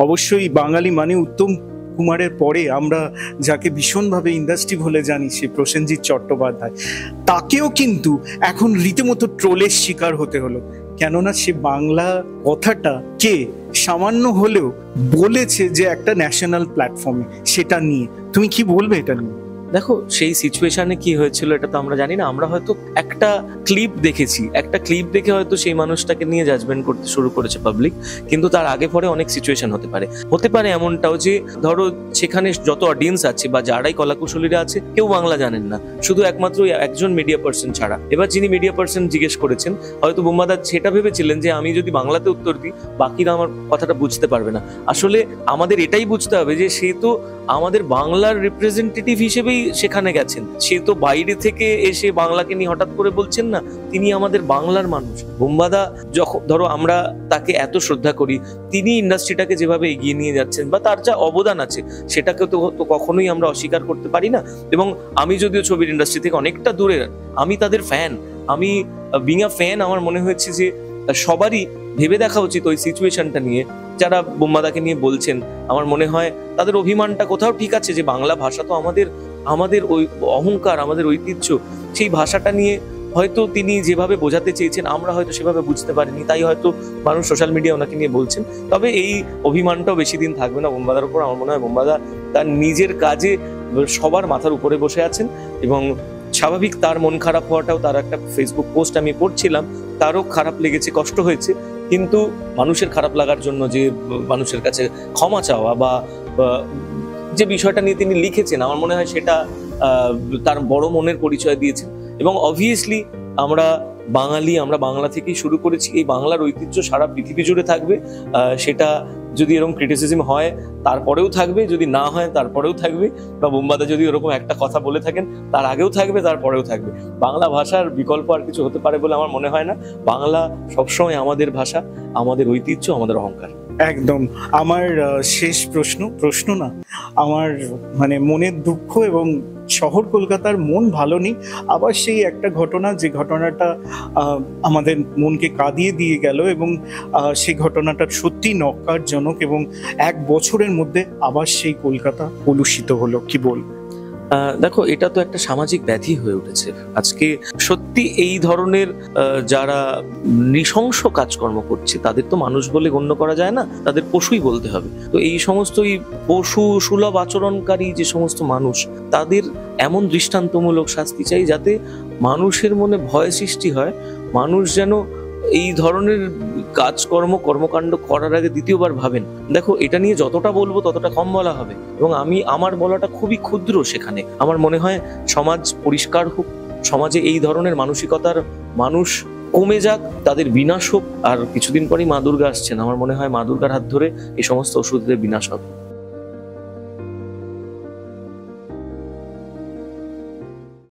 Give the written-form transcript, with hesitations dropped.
অবশ্যই বাঙালি মানে উত্তম কুমারের পরে আমরা যাকে ভীষণভাবে ইন্ডাস্ট্রি বলে জানি, সে প্রসেনজিৎ চট্টোপাধ্যায়, তাকেও কিন্তু এখন রীতিমতো ট্রোলের শিকার হতে হলো। কেননা সে বাংলা কথাটা কে সামান্য হলেও বলেছে যে একটা ন্যাশনাল প্ল্যাটফর্মে, সেটা নিয়ে তুমি কি বলবে এটা নিয়ে? দেখো, সেই সিচুয়েশনে কি হয়েছিল এটা তো আমরা জানি না। আমরা হয়তো একটা ক্লিপ দেখেছি, একটা ক্লিপ দেখে হয়তো সেই মানুষটাকে নিয়ে জাজমেন্ট করতে শুরু করেছে পাবলিক, কিন্তু তার আগে পরে অনেক সিচুয়েশন হতে পারে এমনটাও যে ধরো সেখানে যত অডিয়েন্স আছে বা যারাই কলাকুশলীরা আছে কেউ বাংলা জানেন না, শুধু একমাত্র একজন মিডিয়া পার্সন ছাড়া। এবার যিনি মিডিয়া পার্সন জিজ্ঞেস করেছেন, হয়তো বোম্বাদা সেটা ভেবেছিলেন যে আমি যদি বাংলাতে উত্তর দিই বাকিরা আমার কথাটা বুঝতে পারবে না। আসলে আমাদের এটাই বুঝতে হবে যে সে তো আমাদের বাংলার রিপ্রেজেন্টেটিভ হিসেবেই সেখানে গেছেন, সে তো বাইরে থেকে এসে বাংলাকে নিয়ে হঠাৎ করে বলছেন না, তিনি আমাদের বাংলার মানুষ। বোম্বাদা যখন ধরো আমরা তাকে এত শ্রদ্ধা করি, তিনি ইন্ডাস্ট্রিটাকে যেভাবে এগিয়ে নিয়ে যাচ্ছেন বা তার যা অবদান আছে সেটাকে তো কখনোই আমরা অস্বীকার করতে পারি না। এবং আমি যদিও ছবির ইন্ডাস্ট্রি থেকে অনেকটা দূরে, আমি তাদের ফ্যান, আমি বিং আ ফ্যান, আমার মনে হয়েছে যে সবারই ভেবে দেখা উচিত ওই সিচুয়েশনটা নিয়ে যারা বোম্বাদাকে নিয়ে বলছেন। আমার মনে হয় তাদের অভিমানটা কোথাও ঠিক আছে যে বাংলা ভাষা তো আমাদের ওই অহংকার, আমাদের ঐতিহ্য, সেই ভাষাটা নিয়ে হয়তো তিনি যেভাবে বোঝাতে চেয়েছেন আমরা হয়তো সেভাবে বুঝতে পারিনি, তাই হয়তো মানুষ সোশ্যাল মিডিয়া ওনাকে নিয়ে বলছেন। তবে এই অভিমানটাও বেশি দিন থাকবে না বোম্বাদার উপর। আমার মনে হয় বোম্বাদা তার নিজের কাজে সবার মাথার উপরে বসে আছেন এবং স্বাভাবিক তার মন খারাপ হওয়াটাও, তার একটা ফেসবুক পোস্ট আমি পড়ছিলাম, তারও খারাপ লেগেছে, কষ্ট হয়েছে, কিন্তু মানুষের খারাপ লাগার জন্য যে মানুষের কাছে ক্ষমা চাওয়া বা যে বিষয়টা নিয়ে তিনি লিখেছেন, আমার মনে হয় সেটা তার বড় মনের পরিচয় দিয়েছেন। এবং অবভিয়াসলি আমরা বাঙালি, আমরা বাংলা থেকেই শুরু করেছি, এই বাংলার ঐতিহ্য সারা পৃথিবী জুড়ে থাকবে। সেটা যদি এরকম ক্রিটিসিজম হয় তারপরেও থাকবে, যদি না হয় তারপরেও থাকবে, বা বোম্বাদা যদি এরকম একটা কথা বলে থাকেন তার আগেও থাকবে, তারপরেও থাকবে। বাংলা ভাষার বিকল্প আর কিছু হতে পারে বলে আমার মনে হয় না। বাংলা সবসময় আমাদের ভাষা, আমাদের ঐতিহ্য, আমাদের অহংকার। একদম। আমার শেষ প্রশ্ন না, আমার মানে মনের দুঃখ, এবং শহর কলকাতার মন ভালো নেই। আবার সেই একটা ঘটনা, যে ঘটনাটা আমাদের মনকে কাঁদিয়ে দিয়ে গেল, এবং সেই ঘটনাটা সত্যি নক্কারজনক, এবং 1 বছরের মধ্যে আবার সেই কলকাতা কলুষিত হলো। কি বল? দেখো, এটা তো একটা সামাজিক ব্যাধি হয়ে উঠেছে আজকে। সত্যি এই ধরনের যারা নৃশংস কাজকর্ম করছে তাদের তো মানুষ বলে গণ্য করা যায় না, তাদের পশুই বলতে হবে। তো এই সমস্ত পশু সুলভ আচরণকারী যে সমস্ত মানুষ, তাদের এমন দৃষ্টান্তমূলক শাস্তি চাই যাতে মানুষের মনে ভয় সৃষ্টি হয়, মানুষ যেন এই ধরনের কর্মকাণ্ড করার আগে দ্বিতীয়বার ভাবেন। দেখো, এটা নিয়ে যতটা বলবো ততটা কম বলা হবে, এবং আমার বলাটা খুবই ক্ষুদ্র সেখানে। আমার মনে হয় সমাজ পরিষ্কার হোক, সমাজে এই ধরনের মানসিকতার মানুষ কমে যাক, তাদের বিনাশ হোক। আর কিছুদিন পরেই মা দুর্গা আসছেন, আমার মনে হয় মা দুর্গার হাত ধরে এই সমস্ত ওষুধের বিনাশ হবে।